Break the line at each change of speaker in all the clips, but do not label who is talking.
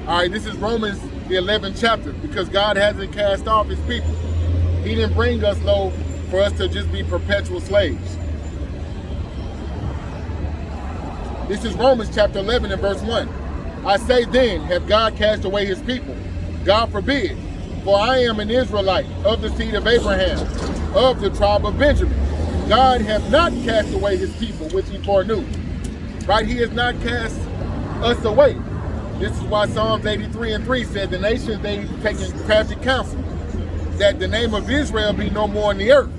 All right, this is Romans, the 11th chapter, because God hasn't cast off his people. He didn't bring us low for us to just be perpetual slaves. This is Romans chapter 11 and verse 1. I say then, have God cast away his people? God forbid. For I am an Israelite of the seed of Abraham, of the tribe of Benjamin. God hath not cast away his people, which he foreknew. Right? He has not cast us away. This is why Psalms 83 and 3 said, the nations they taken crafty counsel, that the name of Israel be no more in the earth.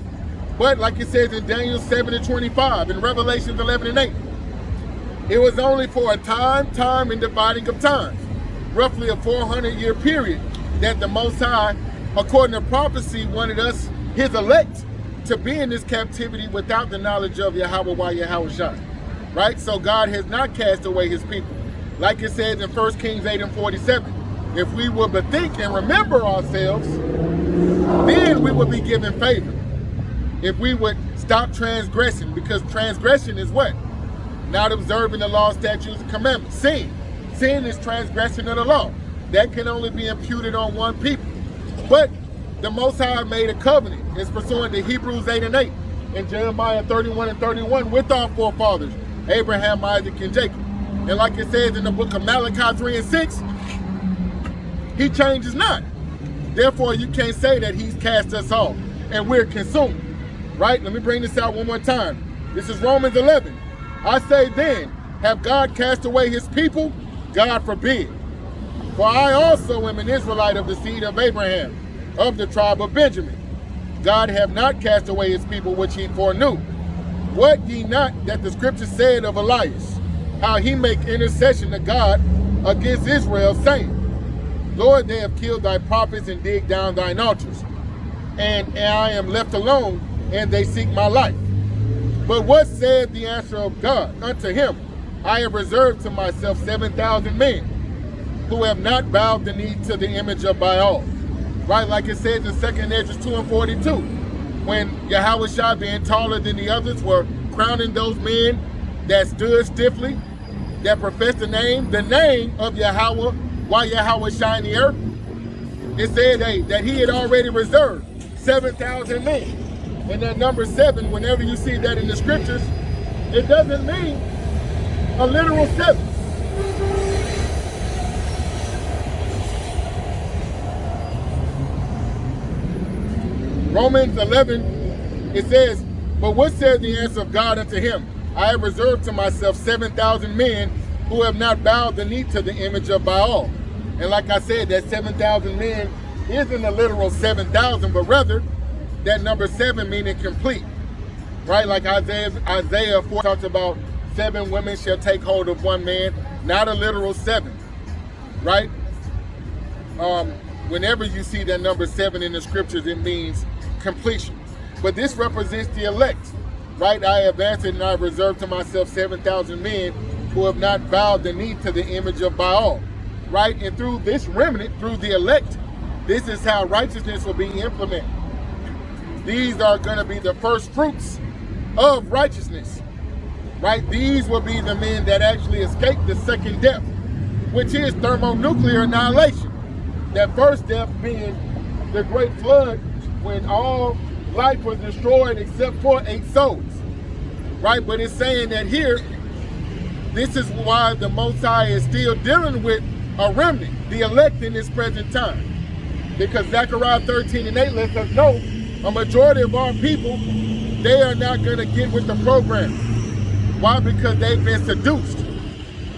But like it says in Daniel 7 and 25, in Revelations 11 and 8, it was only for a time and dividing of times, roughly a 400-year period, that the Most High, according to prophecy, wanted us, his elect, to be in this captivity without the knowledge of Yahweh while Yahweh shine. Right? So God has not cast away his people. Like it says in 1 Kings 8 and 47, if we will bethink and remember ourselves, then we will be given favor. If we would stop transgressing, because transgression is what? Not observing the law, statutes, and commandments. Sin. Sin is transgression of the law. That can only be imputed on one people. But the Most High made a covenant. It's pursuant to Hebrews 8 and 8 and Jeremiah 31 and 31 with our forefathers, Abraham, Isaac, and Jacob. And like it says in the book of Malachi 3 and 6, he changes not. Therefore, you can't say that he's cast us off and we're consumed. Right? Let me bring this out one more time. This is Romans 11. I say then, have God cast away his people? God forbid. For I also am an Israelite of the seed of Abraham, of the tribe of Benjamin. God hath not cast away his people which he foreknew. What ye not that the scripture said of Elias, how he make intercession to God against Israel, saying, Lord, they have killed thy prophets and digged down thine altars, and I am left alone, and they seek my life. But what said the answer of God unto him? I have reserved to myself 7,000 men, who have not bowed the knee to the image of Baal. Right, like it says in 2 Ezra 2 and 42, when Yahweh Shai, being taller than the others, were crowning those men that stood stiffly, that professed the name of Yahweh, while Yahweh Shai in the earth. It said that he had already reserved 7,000 men. And that number 7, whenever you see that in the scriptures, it doesn't mean a literal 7. Romans 11, it says, but what said the answer of God unto him? I have reserved to myself 7,000 men who have not bowed the knee to the image of Baal. And like I said, that 7,000 men isn't a literal 7,000, but rather that number 7 meaning complete. Right? Like Isaiah 4 talks about 7 women shall take hold of one man, not a literal 7. Right? Whenever you see that number 7 in the scriptures, it means completion. But this represents the elect. Right? I have answered and I have reserved to myself 7,000 men who have not bowed the knee to the image of Baal. Right? And through this remnant, through the elect, this is how righteousness will be implemented. These are going to be the first fruits of righteousness. Right? These will be the men that actually escape the second death, which is thermonuclear annihilation. That first death being the great flood, when all life was destroyed except for 8 souls. Right? But it's saying that here, this is why the Most High is still dealing with a remnant, the elect in this present time. Because Zechariah 13 and 8 lets us know a majority of our people, they are not going to get with the program. Why? Because they've been seduced.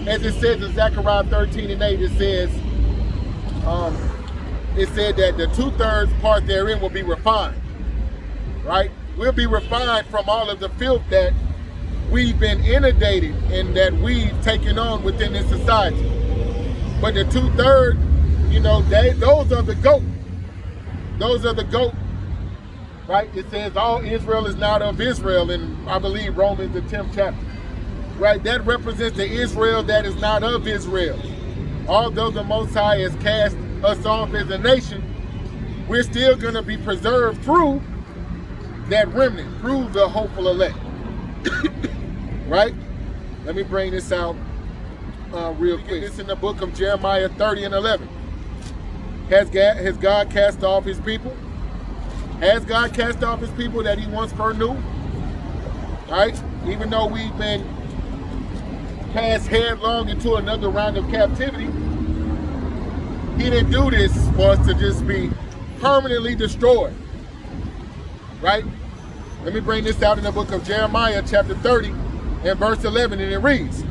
As it says in Zechariah 13 and 8, it says, it said that the 2/3 part therein will be refined. Right? We'll be refined from all of the filth that we've been inundated and that we've taken on within this society. But the 2/3, you know, those are the goat. Those are the goat. Right? It says all Israel is not of Israel in, I believe, Romans the 10th chapter. Right? That represents the Israel that is not of Israel. Although the Most High has cast us off as a nation, we're still going to be preserved through that remnant, through the hopeful elect. Right? Let me bring this out real quick. It's in the book of Jeremiah 30 and 11. Has God cast off his people? Has God cast off his people that he once knew? Right? Even though we've been cast headlong into another round of captivity, he didn't do this for us to just be permanently destroyed. Right? Let me bring this out in the book of Jeremiah chapter 30 and verse 11, and it reads,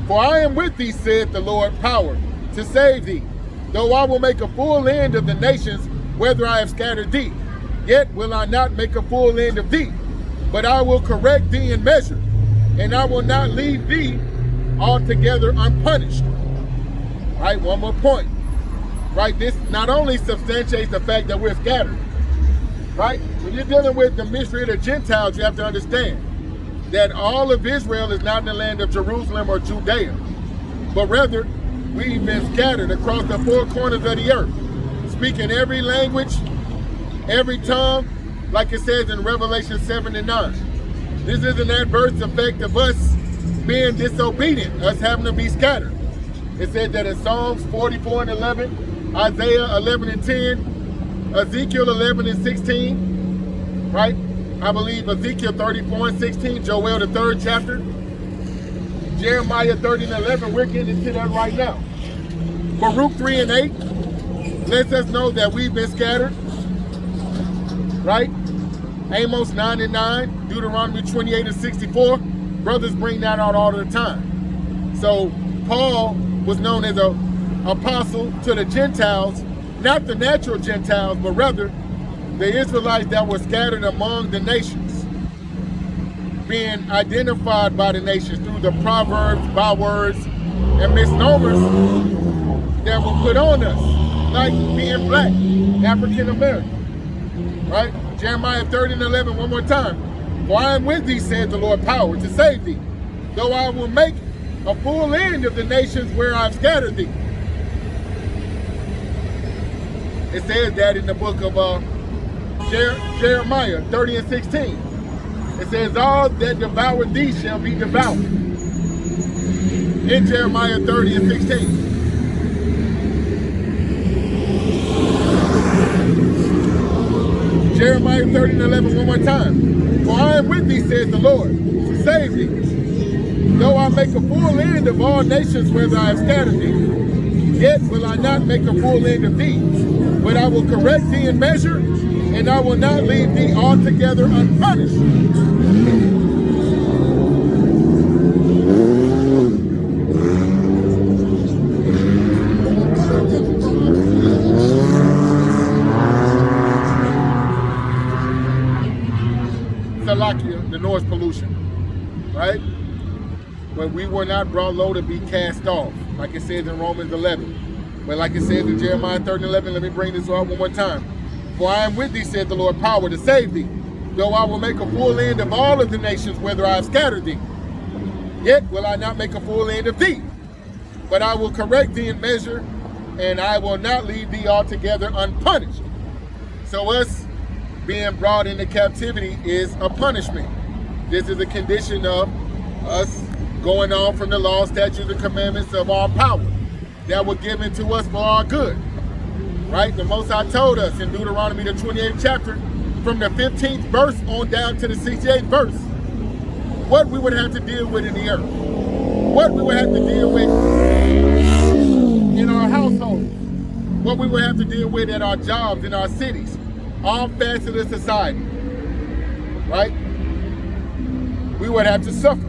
"For I am with thee, saith the Lord, power to save thee. Though I will make a full end of the nations, whether I have scattered thee, yet will I not make a full end of thee. But I will correct thee in measure, and I will not leave thee altogether unpunished." Right, one more point. Right, this not only substantiates the fact that we're scattered. Right, when you're dealing with the mystery of the Gentiles, you have to understand that all of Israel is not in the land of Jerusalem or Judea, but rather we've been scattered across the four corners of the earth, speaking every language, every tongue, like it says in Revelation 7 and 9. This is an adverse effect of us being disobedient, us having to be scattered. It said that in Psalms 44 and 11, Isaiah 11 and 10, Ezekiel 11 and 16, right? I believe Ezekiel 34 and 16, Joel the 3rd chapter, Jeremiah 30 and 11, we're getting into that right now. Baruch 3 and 8 lets us know that we've been scattered, right? Amos 9 and 9, Deuteronomy 28 and 64, brothers bring that out all the time. So Paul was known as an apostle to the Gentiles, not the natural Gentiles, but rather the Israelites that were scattered among the nations, being identified by the nations through the proverbs, bywords, and misnomers that were put on us, like being black, African American, right? Jeremiah 30 and 11, one more time. "For I am with thee, said the Lord, power to save thee, though I will make a full end of the nations where I've scattered thee." It says that in the book of Jeremiah 30 and 16. It says, "All that devour thee shall be devoured." In Jeremiah 30 and 16. Jeremiah 30 and 11, one more time. "For I am with thee, says the Lord, to save thee. Though I make a full end of all nations whether I have scattered thee, yet will I not make a full end of thee. But I will correct thee in measure, and I will not leave thee altogether unpunished." Salakia, the noise pollution, right? But we were not brought low to be cast off, like it says in Romans 11. But like it says in Jeremiah 30 and 11, let me bring this out one more time. "For I am with thee, said the Lord, power to save thee, though I will make a full end of all of the nations whether I have scattered thee. Yet will I not make a full end of thee, but I will correct thee in measure, and I will not leave thee altogether unpunished." So us being brought into captivity is a punishment. This is a condition of us going on from the law, statutes, and commandments of our power that were given to us for our good, right? The Most High told us in Deuteronomy the 28th chapter, from the 15th verse on down to the 68th verse, what we would have to deal with in the earth, what we would have to deal with in our households, what we would have to deal with at our jobs, in our cities, all facets of society, right? We would have to suffer.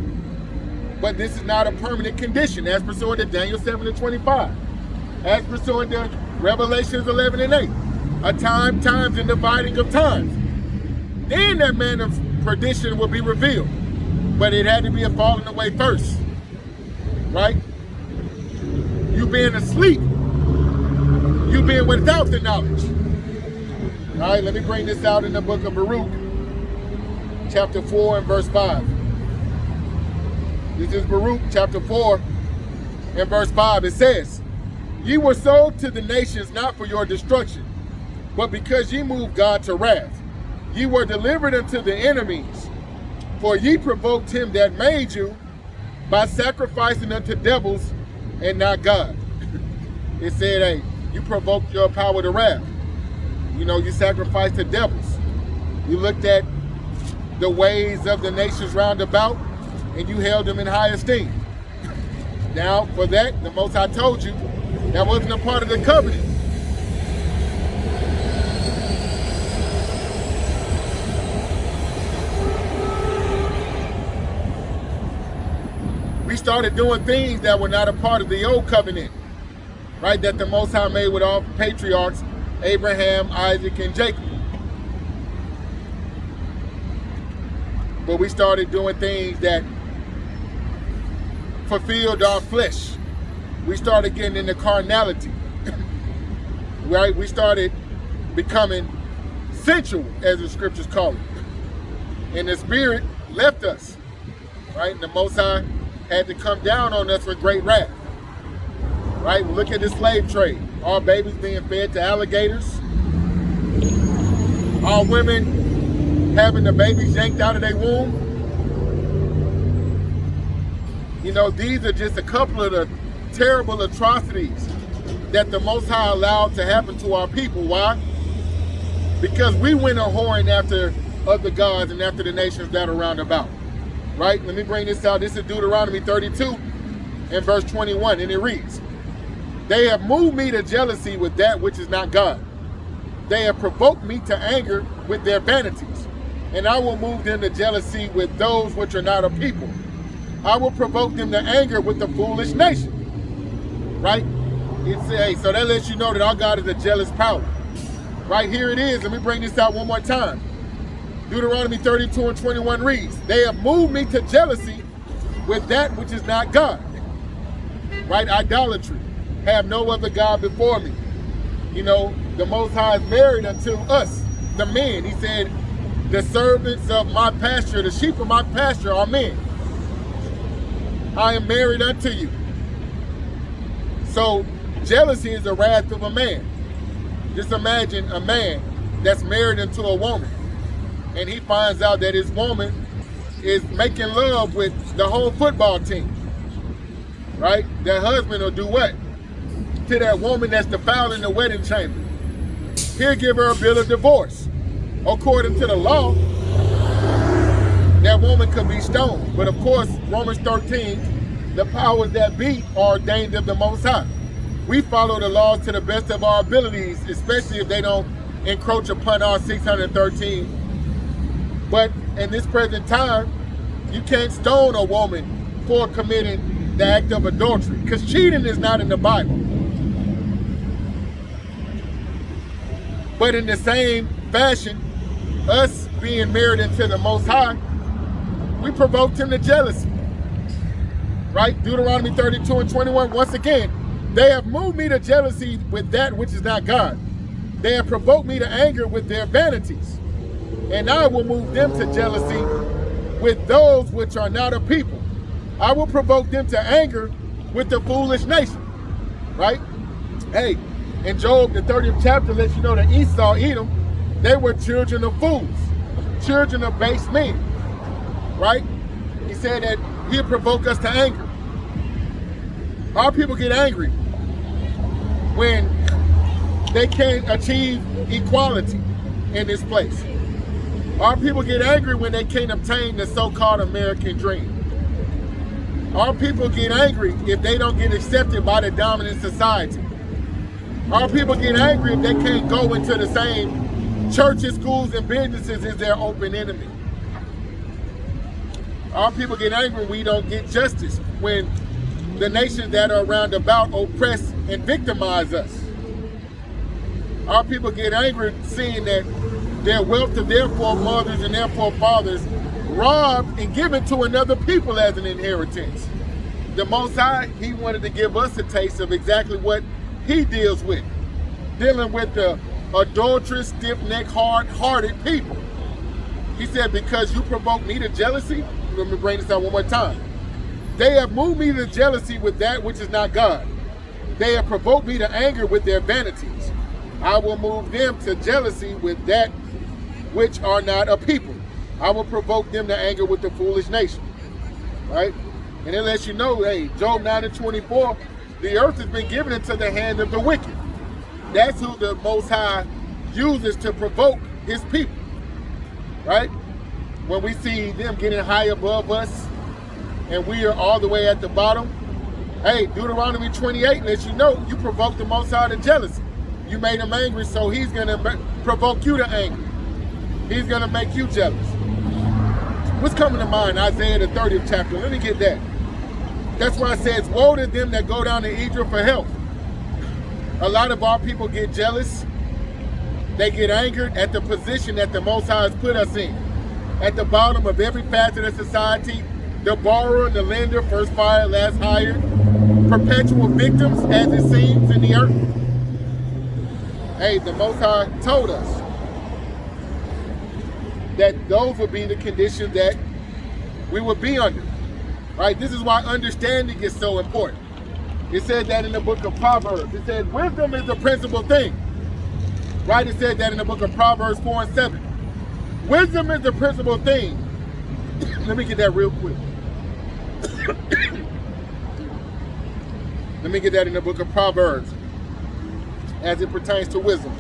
But this is not a permanent condition, as pursuant to Daniel 7 and 25, as pursuant to Revelations 11 and 8, a times and dividing of times. Then that man of perdition will be revealed, but it had to be a falling away first, right? You being asleep, you being without the knowledge. All right, let me bring this out in the book of Baruch, chapter 4 and verse 5. This is Baruch chapter 4 and verse 5. It says, "Ye were sold to the nations not for your destruction, but because ye moved God to wrath. Ye were delivered unto the enemies, for ye provoked him that made you by sacrificing unto devils and not God. It said, hey, you provoked your power to wrath. You know, you sacrificed to devils. You looked at the ways of the nations round about, and you held them in high esteem. Now, for that, the Most High told you, that wasn't a part of the covenant. We started doing things that were not a part of the old covenant, right? That the Most High made with all patriarchs, Abraham, Isaac, and Jacob. But we started doing things that fulfilled our flesh. We started getting into carnality, right? We started becoming sensual, as the scriptures call it. And the spirit left us, right? And the Most High had to come down on us with great wrath, right? Look at the slave trade. Our babies being fed to alligators. Our women having the babies yanked out of their womb. You know, these are just a couple of the terrible atrocities that the Most High allowed to happen to our people. Why? Because we went a-whoring after other gods and after the nations that are round about. Right? Let me bring this out. This is Deuteronomy 32 and verse 21, and it reads, they have moved me to jealousy with that which is not God. They have provoked me to anger with their vanities, and I will move them to jealousy with those which are not a people. I will provoke them to anger with the foolish nation. Right? It's so that lets you know that our God is a jealous power. Right, here it is. Let me bring this out one more time. Deuteronomy 32 and 21 reads, they have moved me to jealousy with that which is not God. Right, idolatry. Have no other God before me. You know, the Most High is married unto us, the men. He said, the servants of my pasture, the sheep of my pasture are men. I am married unto you. So jealousy is the wrath of a man. Just imagine a man that's married into a woman, and he finds out that his woman is making love with the whole football team, right? That husband will do what? To that woman that's defiling the wedding chamber. He'll give her a bill of divorce. According to the law, that woman could be stoned. But of course, Romans 13, the powers that be are ordained of the Most High. We follow the laws to the best of our abilities, especially if they don't encroach upon our 613. But in this present time, you can't stone a woman for committing the act of adultery, because cheating is not in the Bible. But in the same fashion, us being married into the Most High, we provoked him to jealousy. Right? Deuteronomy 32 and 21, once again, they have moved me to jealousy with that which is not God. They have provoked me to anger with their vanities. And I will move them to jealousy with those which are not a people. I will provoke them to anger with the foolish nation. Right? Hey, in Job, the 30th chapter lets you know that Esau, Edom, they were children of fools, children of base men. Right? He said that he'll provoke us to anger. Our people get angry when they can't achieve equality in this place. Our people get angry when they can't obtain the so-called American dream. Our people get angry if they don't get accepted by the dominant society. Our people get angry if they can't go into the same churches, schools, and businesses as their open enemy. Our people get angry when we don't get justice, when the nations that are around about oppress and victimize us. Our people get angry seeing that their wealth of their foremothers and their forefathers robbed and given to another people as an inheritance. The Most High, he wanted to give us a taste of exactly what he deals with, dealing with the adulterous, stiff-necked, hard-hearted people. He said, because you provoke me to jealousy, let me bring this out one more time. They have moved me to jealousy with that which is not God. They have provoked me to anger with their vanities. I will move them to jealousy with that which are not a people. I will provoke them to anger with the foolish nation. Right? And it lets you know, hey, Job 9 and 24 The earth has been given into the hand of the wicked. That's who the Most High uses to provoke his people, right? When we see them getting high above us and we are all the way at the bottom, hey, Deuteronomy 28 lets you know you provoked the Most High to jealousy. You made him angry, so he's going to provoke you to anger. He's going to make you jealous. What's coming to mind? Isaiah the 30th chapter. Let me get that. That's why it says, woe to them that go down to Egypt for help. A lot of our people get jealous. They get angered at the position that the Most High has put us in. At the bottom of every facet of society, the borrower and the lender, first fired, last hired, perpetual victims, as it seems, in the earth. Hey, the Most High told us that those would be the conditions that we would be under. Right? This is why understanding is so important. It said that in the book of Proverbs. It said wisdom is the principal thing. Right? It said that in the book of Proverbs 4 and 7. Wisdom is the principal thing. Let me get that real quick. Let me get that in the book of Proverbs as it pertains to wisdom.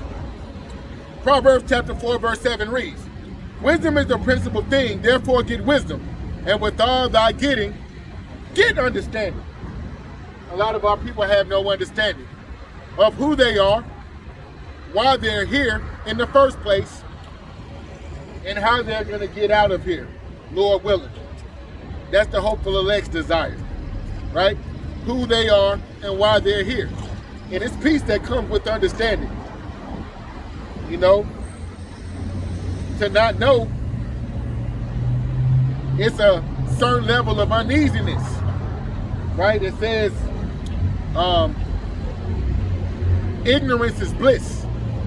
Proverbs chapter 4 verse 7 reads, wisdom is the principal thing, therefore get wisdom, and with all thy getting, get understanding. A lot of our people have no understanding of who they are, why they're here in the first place, and how they're going to get out of here, Lord willing. That's the hopeful elect's desire, right? Who they are and why they're here. And it's peace that comes with understanding. You know, to not know, it's a certain level of uneasiness, right? It says, ignorance is bliss.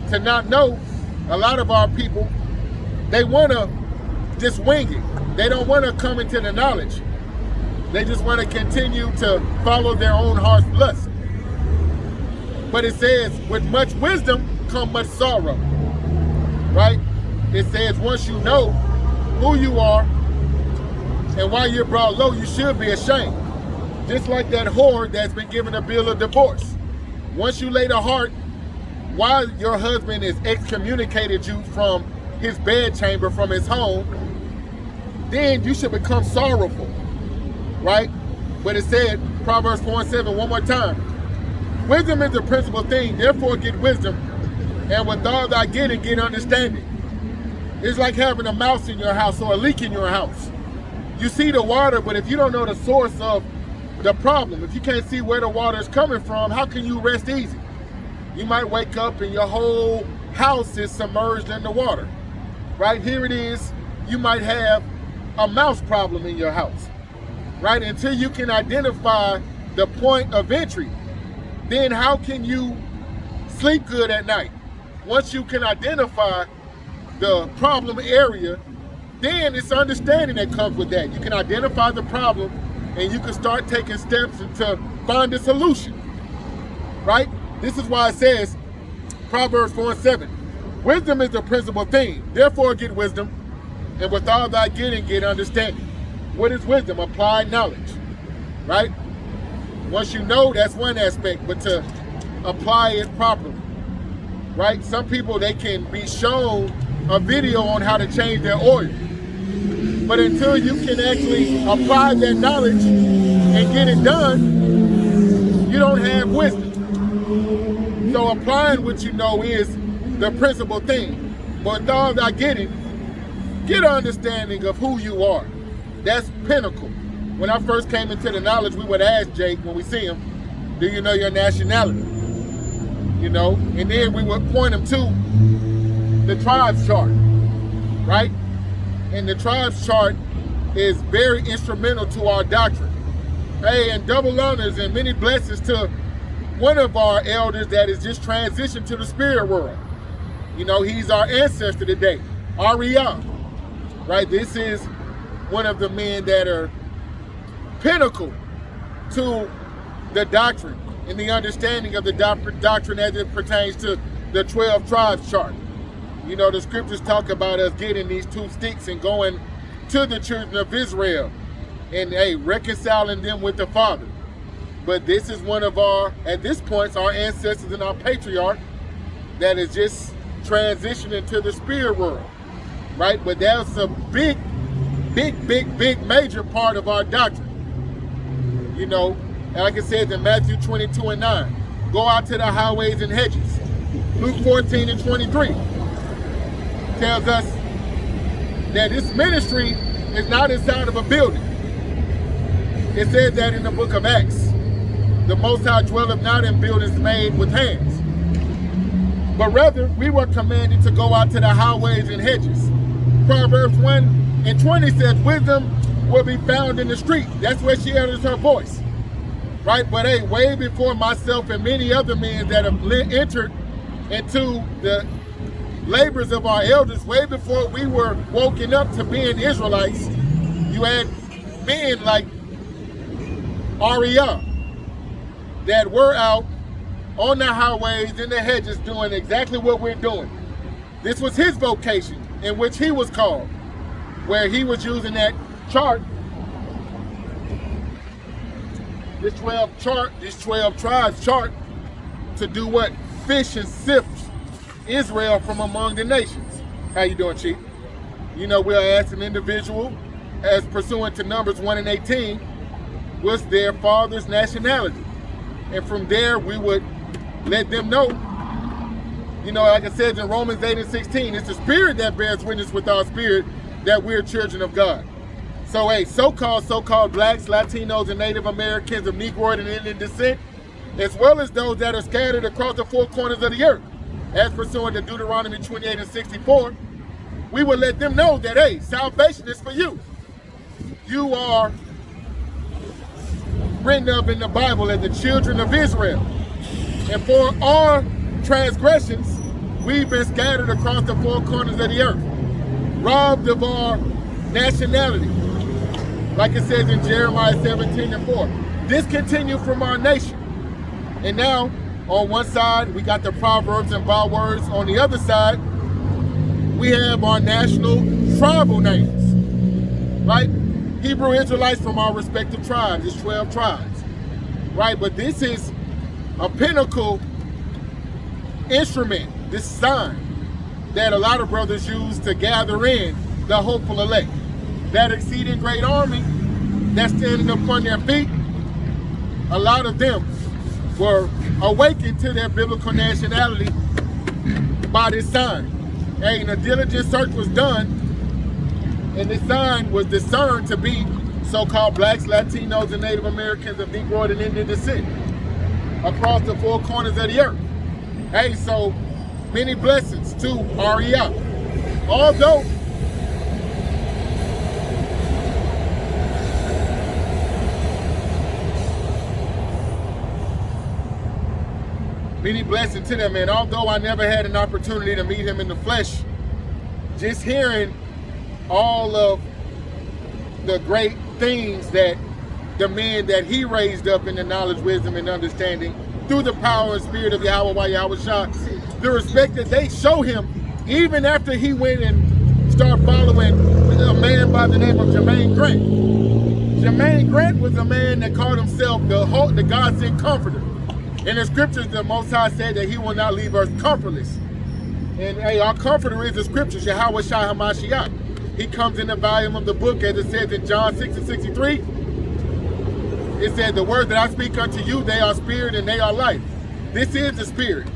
To not know, a lot of our people, they want to just wing it. They don't want to come into the knowledge. They just want to continue to follow their own heart's lust. But it says, with much wisdom come much sorrow, right? It says, once you know who you are and why you're brought low, you should be ashamed. Just like that whore that's been given a bill of divorce. Once you lay the heart, why your husband has excommunicated you from his bedchamber, from his home, then you should become sorrowful, right? But it said, Proverbs 4 and 7, one more time. Wisdom is the principal thing, therefore get wisdom, and with all thy getting, get understanding. It's like having a mouse in your house or a leak in your house. You see the water, but if you don't know the source of the problem, if you can't see where the water is coming from, how can you rest easy? You might wake up and your whole house is submerged in the water, right? Here it is, you might have a mouse problem in your house, right? Until you can identify the point of entry, then how can you sleep good at night? Once you can identify the problem area, then it's understanding that comes with that. You can identify the problem and you can start taking steps to find a solution, right? This is why it says, Proverbs 4 and 7, wisdom is the principal thing, therefore get wisdom, and with all thy getting, get understanding. What is wisdom? Applied knowledge, right? Once you know, that's one aspect, but to apply it properly, right? Some people, they can be shown a video on how to change their oil, but until you can actually apply that knowledge and get it done, you don't have wisdom. So applying what you know is the principal thing. But with all thy getting, get an understanding of who you are. That's pinnacle. When I first came into the knowledge, we would ask Jake when we see him, do you know your nationality? You know, and then we would point him to the tribes chart, right? And the tribes chart is very instrumental to our doctrine. Hey, and double honors and many blessings to one of our elders that is just transitioned to the spirit world. You know, he's our ancestor today, Ariel, right? This is one of the men that are pinnacle to the doctrine and the understanding of the doctrine as it pertains to the 12 tribes chart. You know, the scriptures talk about us getting these two sticks and going to the children of Israel and, hey, reconciling them with the Father. But this is one of our, at this point, our ancestors and our patriarch that is just transitioning to the spirit world, right? But that's a big major part of our doctrine. You know, like it says in Matthew 22:9, go out to the highways and hedges. Luke 14:23 tells us that this ministry is not inside of a building. It says that in the book of Acts. The Most High dwelleth not in buildings made with hands. But rather, we were commanded to go out to the highways and hedges. Proverbs 1:20 says, wisdom will be found in the street. That's where she utters her voice. Right? But hey, way before myself and many other men that have entered into the labors of our elders, way before we were woken up to being Israelites, you had men like Ariah that were out on the highways and the hedges doing exactly what we're doing. This was his vocation in which he was called, where he was using that chart, this 12 tribes chart, to do what? Fish and sift Israel from among the nations. How you doing, Chief? You know, we'll ask an individual, as pursuant to Numbers 1:18, what's their father's nationality. And from there, we would let them know. You know, like it says in Romans 8:16, it's the spirit that bears witness with our spirit that we're children of God. So, hey, so-called blacks, Latinos, and Native Americans of Negroid and Indian descent, as well as those that are scattered across the four corners of the earth, as pursuant to Deuteronomy 28:64, we will let them know that, hey, salvation is for you. You are written up in the Bible as the children of Israel. And for our transgressions, we've been scattered across the four corners of the earth, robbed of our nationality. Like it says in Jeremiah 17:4, discontinued from our nation. And now, on one side, we got the proverbs and bywords. On the other side, we have our national tribal names, right? Hebrew Israelites from our respective tribes. It's 12 tribes, right? But this is a pinnacle instrument, this sign that a lot of brothers use to gather in the hopeful elect. That exceeding great army that's standing upon their feet, a lot of them were awakened to their biblical nationality by this sign. And a diligent search was done, and this sign was discerned to be so-called blacks, Latinos, and Native Americans of Negroid and Indian descent across the four corners of the earth. Hey, so many blessings to Ariah. Although many blessings to them, man. Although I never had an opportunity to meet him in the flesh, just hearing all of the great things that the men that he raised up in the knowledge, wisdom, and understanding through the power and spirit of Yahweh Shah, the respect that they show him, even after he went and started following a man by the name of Jermaine Grant. Jermaine Grant was a man that called himself the God-sent comforter. In the scriptures, the Most High said that he will not leave us comfortless. And hey, our comforter is the scriptures, Yahweh Shah HaMashiach. He comes in the volume of the book, as it says in John 6:63. It said, the words that I speak unto you, they are spirit and they are life. This is the spirit,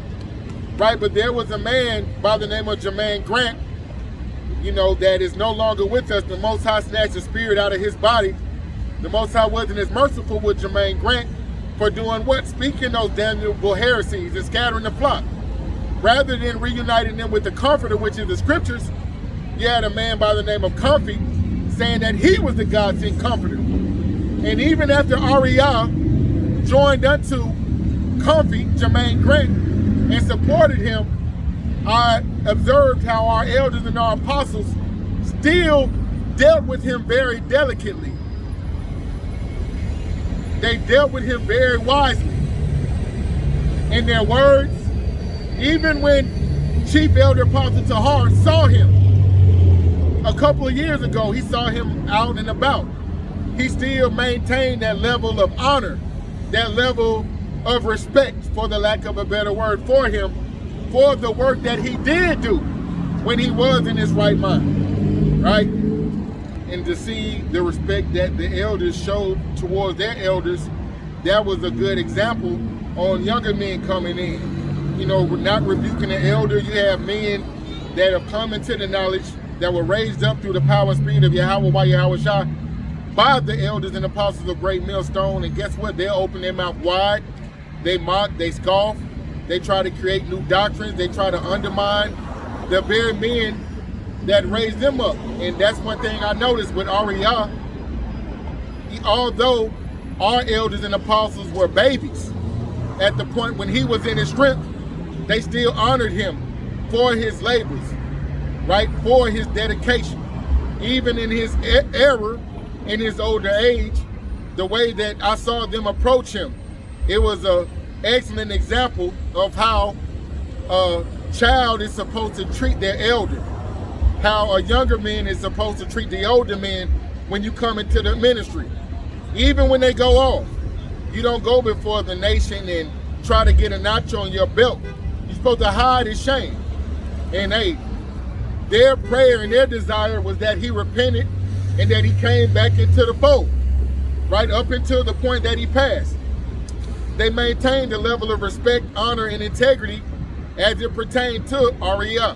right? But there was a man by the name of Jermaine Grant, you know, that is no longer with us. The Most High snatched the spirit out of his body. The Most High wasn't as merciful with Jermaine Grant for doing what? Speaking those damnable heresies and scattering the flock. Rather than reuniting them with the comforter, which is the scriptures, you had a man by the name of Comfy saying that he was the God-sent comforter. And even after Ariah joined unto Comfy, Jermaine Grant, and supported him, I observed how our elders and our apostles still dealt with him very delicately. They dealt with him very wisely in their words. Even when Chief Elder Apostle Tahar saw him a couple of years ago, he saw him out and about. He still maintained that level of honor that level of respect, for the lack of a better word, for him, for the work that he did do when he was in his right mind, right? And to see the respect that the elders showed towards their elders, that was a good example on younger men coming in. You know, not rebuking the elder. You have men that have come into the knowledge, that were raised up through the power and spirit of Yahweh Shah by the elders and apostles of Great Millstone. And guess what? They'll open their mouth wide. They mock, they scoff, they try to create new doctrines, they try to undermine the very men that raised them up. And that's one thing I noticed with Ariah. Although our elders and apostles were babies at the point when he was in his strength, they still honored him for his labors, right? For his dedication. Even in his error, in his older age, the way that I saw them approach him, it was an excellent example of how a child is supposed to treat their elder, how a younger man is supposed to treat the older man when you come into the ministry. Even when they go off, you don't go before the nation and try to get a notch on your belt. You're supposed to hide his shame. And hey, their prayer and their desire was that he repented and that he came back into the fold, right up until the point that he passed. They maintained a level of respect, honor, and integrity as it pertained to Ariah,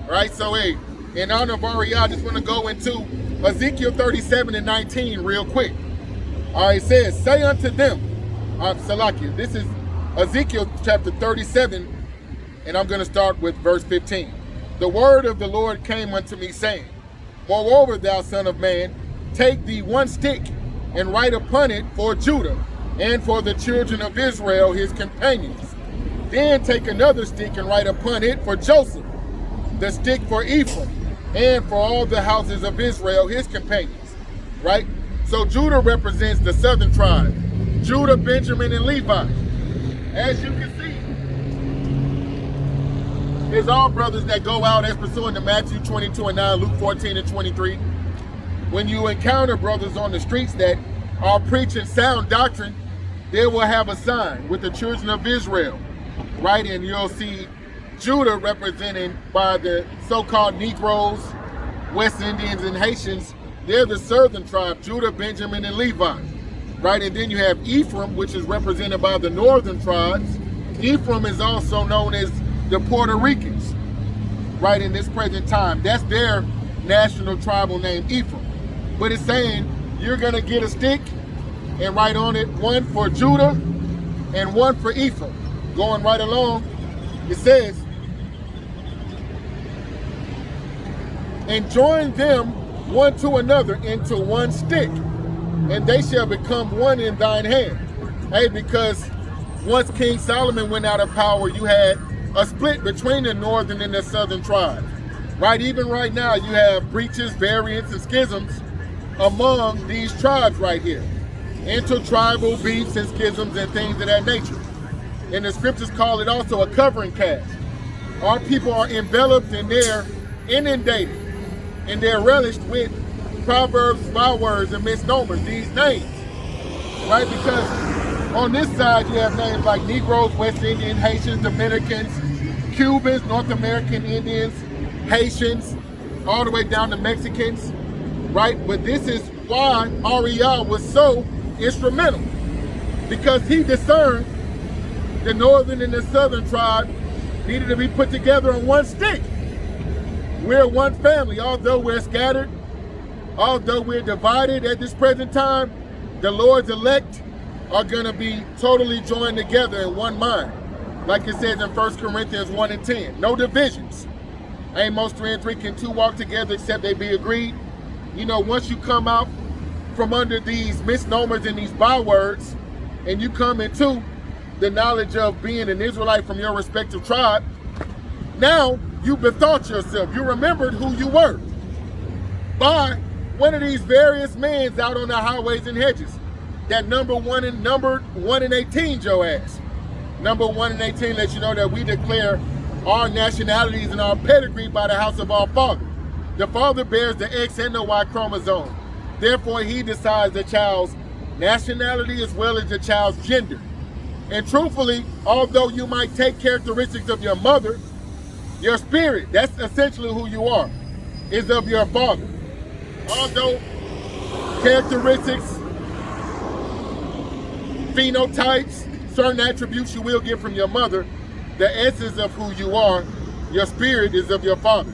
right? So hey, in honor of Ariah, I just want to go into Ezekiel 37 and 19 real quick. All right, it says, say unto them, Salakia, this is Ezekiel chapter 37, and I'm going to start with verse 15. The word of the Lord came unto me, saying, moreover, thou son of man, take thee one stick, and write upon it for Judah, and for the children of Israel, his companions. Then take another stick, and write upon it for Joseph, the stick for Ephraim, and for all the houses of Israel, his companions, right? So Judah represents the southern tribe, Judah, Benjamin, and Levi. As you can see, it's all brothers that go out as pursuing to Matthew 22 and 9, Luke 14 and 23. When you encounter brothers on the streets that are preaching sound doctrine, they will have a sign with the children of Israel, right? And you'll see Judah represented by the so-called Negroes, West Indians, and Haitians. They're the southern tribe, Judah, Benjamin, and Levi, right? And then you have Ephraim, which is represented by the northern tribes. Ephraim is also known as the Puerto Ricans, right, in this present time. That's their national tribal name, Ephraim. But it's saying you're going to get a stick and write on it one for Judah and one for Ephraim. Going right along, it says, and join them one to another into one stick, and they shall become one in thine hand. Hey, because once King Solomon went out of power, you had a split between the northern and the southern tribes, right? Even right now, you have breaches, variants, and schisms among these tribes right here. Intertribal beefs and schisms and things of that nature. And the scriptures call it also a covering cast. Our people are enveloped and they're inundated and they're relished with proverbs, bywords, and misnomers, these names, right? Because on this side, you have names like Negroes, West Indian, Haitians, Dominicans, Cubans, North American Indians, Haitians, all the way down to Mexicans, right? But this is why Ariah was so instrumental, because he discerned the northern and the southern tribe needed to be put together on one stick. We're one family, although we're scattered, although we're divided at this present time, the Lord's elect are going to be totally joined together in one mind. Like it says in 1 Corinthians 1 and 10, no divisions. Amos 3 and 3, can two walk together except they be agreed? You know, once you come out from under these misnomers and these bywords, and you come into the knowledge of being an Israelite from your respective tribe, now you bethought yourself, you remembered who you were by one of these various men out on the highways and hedges that numbered 1 and 18 your ass. Number 1 and 18 lets you know that we declare our nationalities and our pedigree by the house of our father. The father bears the X and the Y chromosome. Therefore, he decides the child's nationality as well as your child's gender. And truthfully, although you might take characteristics of your mother, your spirit, that's essentially who you are, is of your father. Although characteristics, phenotypes, certain attributes you will get from your mother, the essence of who you are, your spirit is of your father.